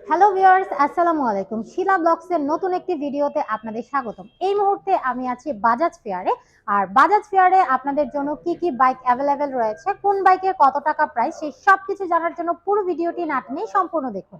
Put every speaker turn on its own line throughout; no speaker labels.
Hello viewers, আসসালামু আলাইকুম। শিলা ব্লগসের নতুন একটি ভিডিওতে আপনাদের স্বাগতম। এই মুহূর্তে আমি আছি বাজাজ ফেয়ারে। আর বাজাজ ফেয়ারে আপনাদের জন্য কি কি বাইক অ্যাভেলেবেল রয়েছে, কোন বাইকের কত টাকা প্রাইস, সেই সব কিছু জানার জন্য পুরো ভিডিওটি না টেনে সম্পূর্ণ দেখুন।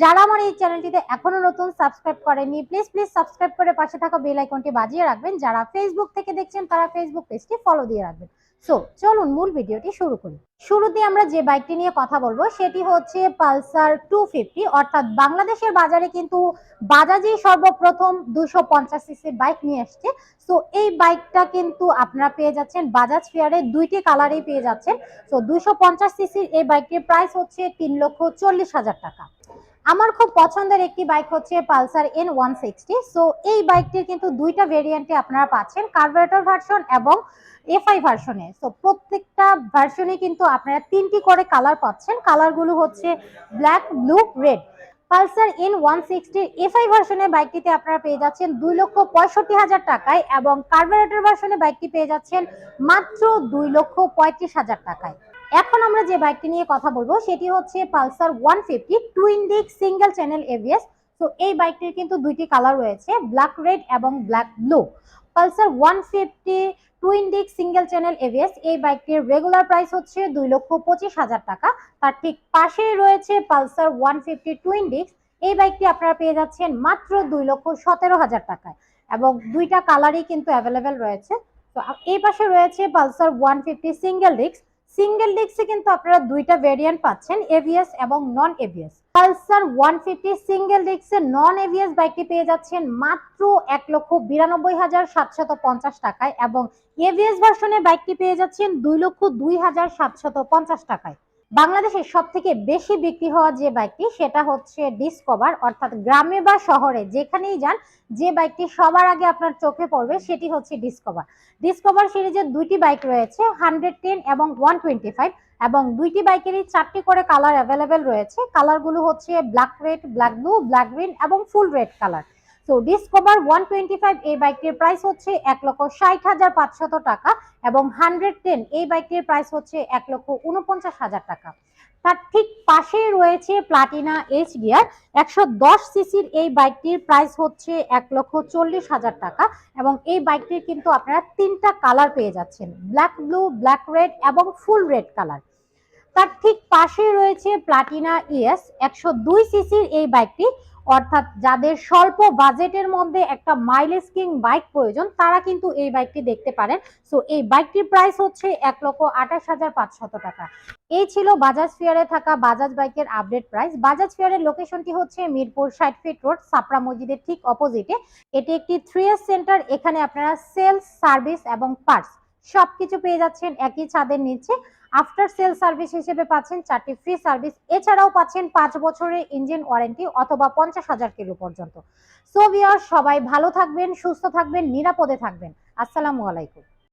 যারা আমার এই চ্যানেলটিতে এখনো নতুন সাবস্ক্রাইব করেনি, প্লিজ সাবস্ক্রাইব করে পাশে থাকা বেল আইকনটি বাজিয়ে রাখবেন। যারা ফেসবুক থেকে দেখছেন তারা ফেসবুক পেজটি ফলো দিয়ে রাখবেন। সো চলুন মূল ভিডিওটি শুরু করি। শুরুতে আমরা যে বাইকটি নিয়ে কথা বলবো সেটি হচ্ছে পালসার 250। অর্থাৎ বাংলাদেশের বাজারে কিন্তু বাজাজই সর্বপ্রথম 250 সিসির বাইক নিয়ে আসছে। সো এই বাইকটা কিন্তু আপনারা পেয়ে যাচ্ছেন বাজাজ ফেয়ারে, দুইটি কালারেই পেয়ে যাচ্ছেন। সো 250 সিসির এই বাইকটির প্রাইস হচ্ছে 3,40,000 টাকা। আমার খুব পছন্দের একটি বাইক হচ্ছে পালসার N160। সো এই বাইকটির কিন্তু দুইটা ভেরিয়েন্টে আপনারা পাচ্ছেন, কার্বোরেটর ভার্সন এবং এফআই ভার্সনে। সো প্রত্যেকটা ভার্সনে কিন্তু আপনারা তিনটি করে কালার পাচ্ছেন। কালারগুলো হচ্ছে black, blue, red. Pulsar N160 FI ভার্সনের বাইকটিতে আপনারা পেয়ে যাচ্ছেন 2,65,000 টাকায় এবং কার্বোরেটর ভার্সনে বাইকটি পেয়ে যাচ্ছেন মাত্র 2,35,000 টাকায়। এখন আমরা যে বাইকটি নিয়ে কথা বলবো সেটি হচ্ছে Pulsar 150 twin disc single channel ABS. তো এই বাইকটির কিন্তু দুইটি কালার রয়েছে, ব্ল্যাক রেড এবং black blue. Pulsar 150 twin disc single channel ABS এই বাইকটির রেগুলার প্রাইস হচ্ছে 2,25,000 টাকা। তার ঠিক পাশেই রয়েছে পালসার 150 টুইন ডিস্ক। এই বাইকটি আপনারা পেয়ে যাচ্ছেন মাত্র 2,17,000 টাকায় এবং দুইটা কালারই কিন্তু অ্যাভেলেবেল রয়েছে। তো এই পাশে রয়েছে পালসার 150 সিঙ্গেল ডিস্কে কিন্তু আপনারা দুইটা ভেরিয়েন্ট পাচ্ছেন, এবিএস এবং নন এবিএস। পালসার 150 সিঙ্গেল ডিস্কের নন এবিএস বাইকটি পেয়ে যাচ্ছেন মাত্র 1,92,750 টাকায় এবং এবিএস ভার্সনের বাইকটি পেয়ে যাচ্ছেন 2,02,750 টাকায়। বাংলাদেশের সব থেকে বেশি বিক্রি হওয়া যে বাইকটি সেটা হচ্ছে ডিসকভার। অর্থাৎ গ্রামে বা শহরে যেখানেই যান, যে বাইকটি সবার আগে আপনার চোখে পড়বে সেটি হচ্ছে ডিসকভার। ডিসকভার সিরিজের দুইটি বাইক রয়েছে, 110 এবং 125, এবং দুইটি বাইকেরই চারটি করে কালার অ্যাভেলেবেল রয়েছে। কালারগুলো হচ্ছে black red, black blue, black green এবং ফুল রেড কালার। তো ডিসকভার 125 এই বাইকটির প্রাইস হচ্ছে 1,60,500 টাকা এবং 110 এই বাইকটির প্রাইস হচ্ছে 1,49,000 টাকা। তার ঠিক পাশেই রয়েছে প্লাটিনা এইচ গিয়ার 110 সিসির এই বাইকটির প্রাইস হচ্ছে 1,40,000 টাকা এবং এই বাইকটির কিন্তু আপনারা তিনটা কালার পেয়ে যাচ্ছেন, ব্ল্যাক ব্লু, ব্ল্যাক রেড এবং ফুল রেড কালার। তার ঠিক পাশে রয়েছে প্লাটিনা ইএস 102 সিসির এই বাইকটি। অর্থাৎ যাদের স্বল্প বাজেটের মধ্যে একটা মাইলেজ কিং বাইক প্রয়োজন তারা কিন্তু এই বাইকটি দেখতে পারেন। সো এই বাইকটির প্রাইস হচ্ছে 1,28,500 টাকা। এই ছিল বাজাজ ফেয়ারে থাকা বাজাজ বাইকের আপডেট প্রাইস। বাজাজ ফেয়ারের লোকেশনটি হচ্ছে মিরপুর 60 ফিট রোড, সাপড়া মসজিদের ঠিক অপোজিটে। এটি একটি 3S সেন্টার। এখানে আপনারা সেলস, সার্ভিস এবং পার্টস সবকিছু পেয়ে যাচ্ছেন একই ছাদের নিচে। আফটার সেল সার্ভিস হিসেবে পাচ্ছেন 4টি ফ্রি সার্ভিস, এছাড়াও পাচ্ছেন 5 বছরের ইঞ্জিন ওয়ারেন্টি অথবা 50,000 কিলো পর্যন্ত। সো ভিউয়ার্স, সবাই ভালো থাকবেন, সুস্থ থাকবেন, নিরাপদে থাকবেন। আসসালামু আলাইকুম।